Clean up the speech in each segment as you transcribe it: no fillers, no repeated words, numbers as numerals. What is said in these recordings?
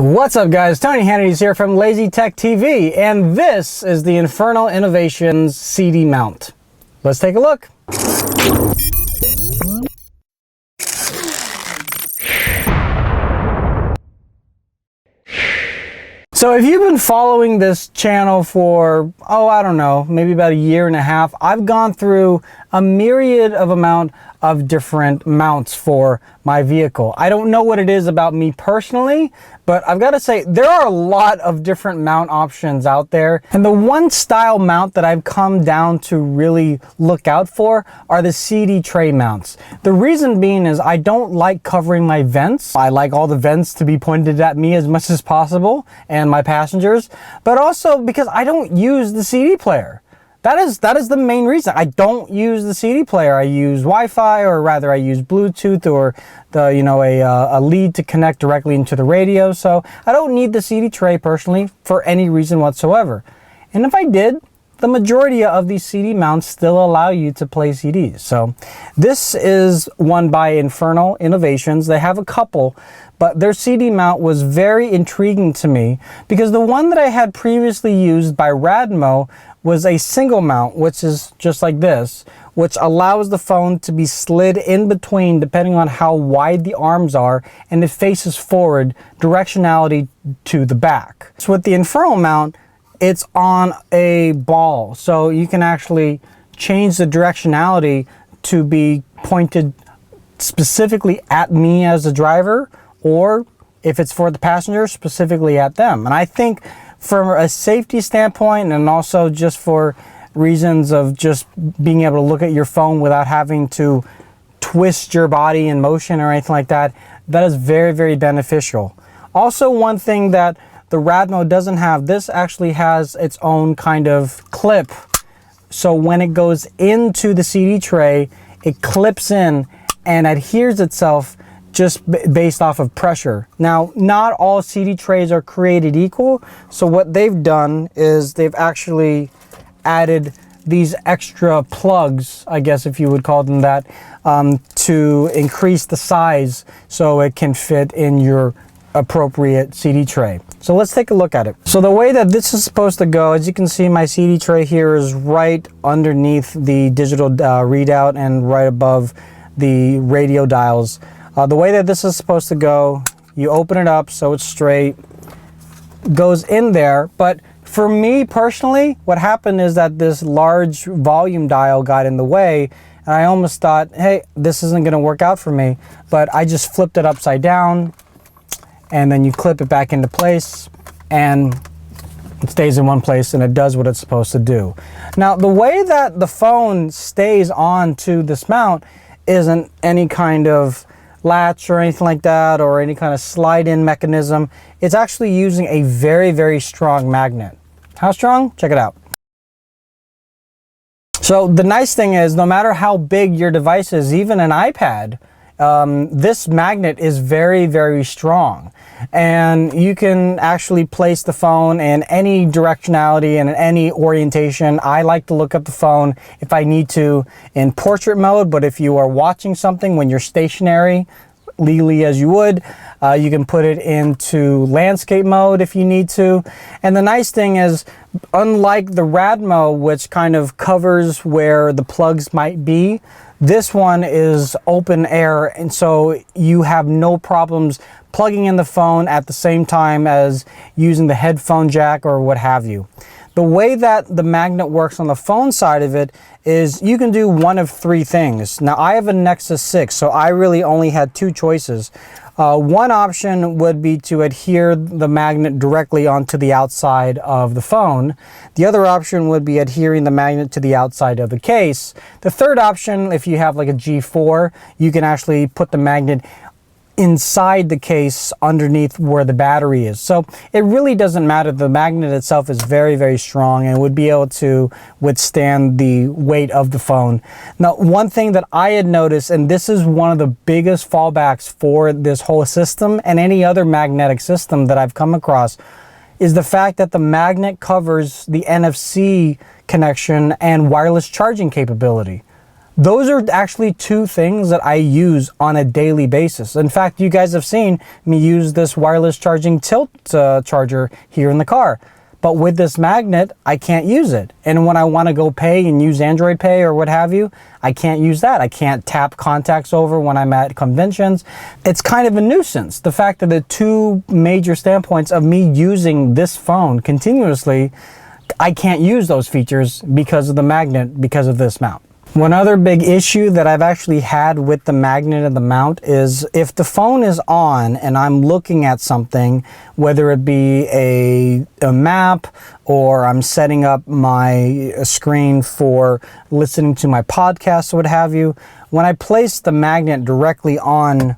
What's up guys, Tony Hannity's here from Lazy Tech TV, and this is the Infernal Innovations CD mount. Let's take a look. So if you've been following this channel for, I don't know, maybe about a year and a half, I've gone through a myriad of amount of different mounts for my vehicle. I don't know what it is about me personally, but I've got to say there are a lot of different mount options out there. And the one style mount that I've come down to really look out for are the CD tray mounts. The reason being is I don't like covering my vents. I like all the vents to be pointed at me as much as possible and my passengers, but also because I don't use the CD player. That is the main reason. I don't use the CD player. I use Wi-Fi, or rather I use Bluetooth, or a lead to connect directly into the radio. So I don't need the CD tray personally for any reason whatsoever. And if I did, the majority of these CD mounts still allow you to play CDs. So this is one by Infernal Innovations. They have a couple, but their CD mount was very intriguing to me because the one that I had previously used by Radmo was a single mount, which is just like this, which allows the phone to be slid in between depending on how wide the arms are, and it faces forward, directionality to the back. So with the Infernal mount, it's on a ball, so you can actually change the directionality to be pointed specifically at me as the driver, or if it's for the passenger, specifically at them. And I think from a safety standpoint, and also just for reasons of just being able to look at your phone without having to twist your body in motion or anything like that, that is very, very beneficial. Also, one thing that the Radmo doesn't have, this actually has its own kind of clip. So when it goes into the CD tray, it clips in and adheres itself just based off of pressure. Now, not all CD trays are created equal. So what they've done is they've actually added these extra plugs, I guess if you would call them that, to increase the size so it can fit in your appropriate CD tray. So let's take a look at it. So the way that this is supposed to go, as you can see, my CD tray here is right underneath the digital readout and right above the radio dials. The way that this is supposed to go, you open it up so it's straight, goes in there. But for me personally, what happened is that this large volume dial got in the way, and I almost thought, hey, this isn't gonna work out for me. But I just flipped it upside down, and then you clip it back into place, and it stays in one place and it does what it's supposed to do. Now, the way that the phone stays on to this mount isn't any kind of latch or anything like that, or any kind of slide-in mechanism. It's actually using a very, very strong magnet. How strong? Check it out. So the nice thing is, no matter how big your device is, even an iPad, this magnet is very, very strong, and you can actually place the phone in any directionality and in any orientation. I like to look up the phone if I need to in portrait mode, but if you are watching something when you're stationary, legally as you would, you can put it into landscape mode if you need to. And the nice thing is, unlike the Radmo, which kind of covers where the plugs might be, this one is open air, and so you have no problems plugging in the phone at the same time as using the headphone jack or what have you. The way that the magnet works on the phone side of it is you can do one of three things. Now, I have a Nexus 6, so I really only had two choices. One option would be to adhere the magnet directly onto the outside of the phone. The other option would be adhering the magnet to the outside of the case. The third option, if you have like a G4, you can actually put the magnet inside the case underneath where the battery is. So it really doesn't matter. The magnet itself is very, very strong and would be able to withstand the weight of the phone. Now, one thing that I had noticed, and this is one of the biggest fallbacks for this whole system and any other magnetic system that I've come across, is the fact that the magnet covers the NFC connection and wireless charging capability. Those are actually two things that I use on a daily basis. In fact, you guys have seen me use this wireless charging tilt charger here in the car. But with this magnet, I can't use it. And when I want to go pay and use Android Pay or what have you, I can't use that. I can't tap contacts over when I'm at conventions. It's kind of a nuisance. The fact that the two major standpoints of me using this phone continuously, I can't use those features because of the magnet, because of this mount. One other big issue that I've actually had with the magnet and the mount is if the phone is on and I'm looking at something, whether it be a map or I'm setting up my screen for listening to my podcast or what have you, when I place the magnet directly on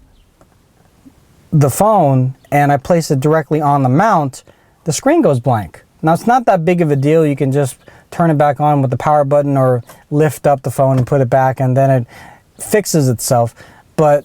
the phone and I place it directly on the mount, the screen goes blank. Now, it's not that big of a deal. You can just turn it back on with the power button or lift up the phone and put it back and then it fixes itself. But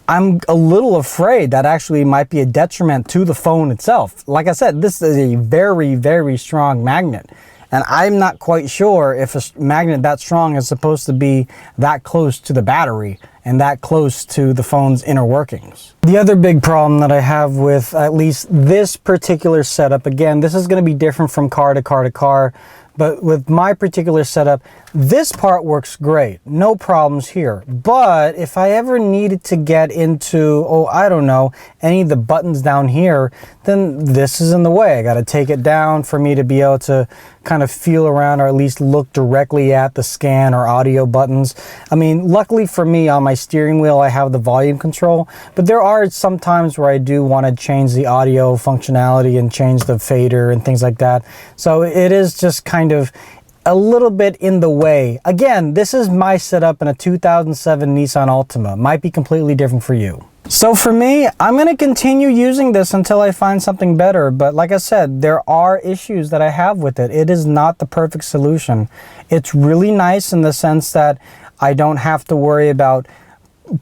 I'm a little afraid that actually might be a detriment to the phone itself. Like I said, this is a very, very strong magnet. And I'm not quite sure if a magnet that strong is supposed to be that close to the battery and that close to the phone's inner workings. The other big problem that I have with at least this particular setup, again, this is going to be different from car to car to car, but with my particular setup, this part works great. No problems here. But if I ever needed to get into, oh, I don't know, any of the buttons down here, then this is in the way. I got to take it down for me to be able to kind of feel around or at least look directly at the scan or audio buttons. I mean, luckily for me on my steering wheel, I have the volume control, but there are some times where I do want to change the audio functionality and change the fader and things like that. So it is just kind of a little bit in the way. Again, this is my setup in a 2007 Nissan Altima. Might be completely different for you. So for me, I'm going to continue using this until I find something better. But like I said, there are issues that I have with it. It is not the perfect solution. It's really nice in the sense that I don't have to worry about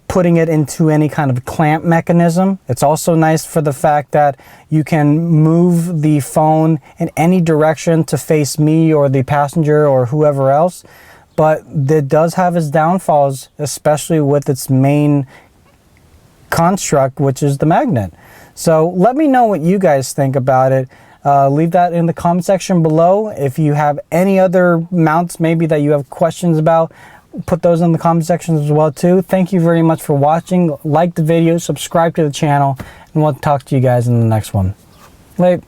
putting it into any kind of clamp mechanism. It's also nice for the fact that you can move the phone in any direction to face me or the passenger or whoever else. But it does have its downfalls, especially with its main construct, which is the magnet. So let me know what you guys think about it. Leave that in the comment section below. If you have any other mounts maybe that you have questions about, put those in the comment section as well too. Thank you very much for watching. Like the video, subscribe to the channel, and we'll talk to you guys in the next one. Later.